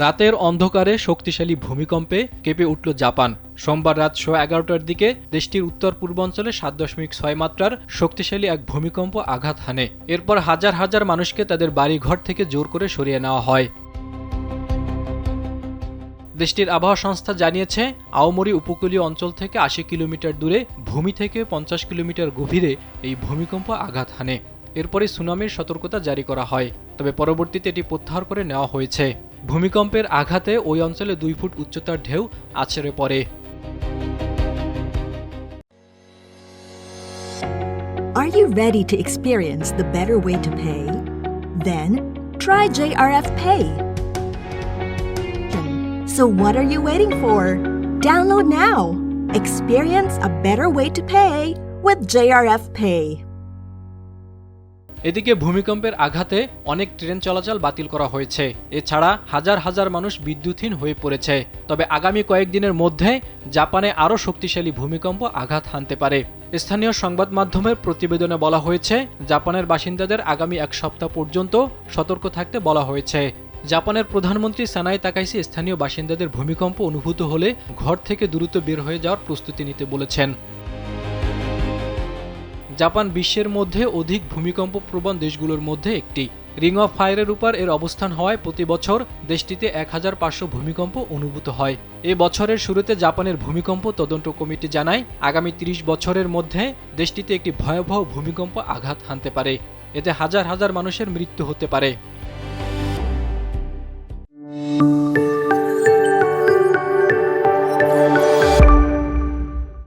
রাতের অন্ধকারে শক্তিশালী ভূমিকম্পে কেঁপে উঠল জাপান। সোমবার রাত 11:15টার দিকে দেশটির উত্তর পূর্বাঞ্চলে 7.6 মাত্রার শক্তিশালী এক ভূমিকম্প আঘাত হানে। এরপর হাজার হাজার মানুষকে তাদের বাড়িঘর থেকে জোর করে সরিয়ে নেওয়া হয়। দেশটির আবহাওয়া সংস্থা জানিয়েছে, আওমোরি উপকূলীয় অঞ্চল থেকে 80 কিলোমিটার দূরে, ভূমি থেকে 50 কিলোমিটার গভীরে এই ভূমিকম্প আঘাত হানে। এরপরে সুনামির সতর্কতা জারি করা হয়, তবে পরবর্তীতে এটি প্রত্যাহার করে নেওয়া হয়েছে। ভূমিকম্পের আঘাতে ওই অঞ্চলে 2 ফুট উচ্চতার ঢেউ আছড়ে পড়ে। Are you ready to experience the better way to pay? Then try JRF Pay. So what are you waiting for? Download now. Experience a better way to pay with JRF Pay. এদিকে ভূমিকম্পের আঘাতে অনেক train চলাচল বাতিল করা হয়েছে। এছাড়া হাজার হাজার মানুষ বিদ্যুৎহীন হয়ে পড়েছে। তবে আগামী কয়েকদিনের মধ্যে জাপানে আরও শক্তিশালী ভূমিকম্প আঘাত হানতে পারে। স্থানীয় সংবাদ মাধ্যমের প্রতিবেদনে বলা হয়েছে, জাপানের বাসিন্দাদের আগামী 1 সপ্তাহ পর্যন্ত সতর্ক থাকতে বলা হয়েছে। জাপানের প্রধানমন্ত্রী সানাই তাকাইচি স্থানীয় বাসিন্দাদের ভূমিকম্প অনুভূত হলে ঘর থেকে দ্রুত বের হয়ে যাওয়ার প্রস্তুতি নিতে বলেছেন। জাপান বিশ্বের মধ্যে অধিক ভূমিকম্প প্রবণ দেশগুলোর মধ্যে একটি। রিং অফ ফায়ারের উপর এর অবস্থান হওয়ায় প্রতি বছর দেশটিতে 1500 ভূমিকম্প অনুভূত হয়। এ বছরের শুরুতে জাপানের ভূমিকম্প তদন্ত কমিটি জানায়, আগামী 30 বছরের মধ্যে দেশটিতে একটি ভয়াবহ ভূমিকম্প আঘাত হানতে পারে। এতে হাজার হাজার মানুষের মৃত্যু হতে পারে।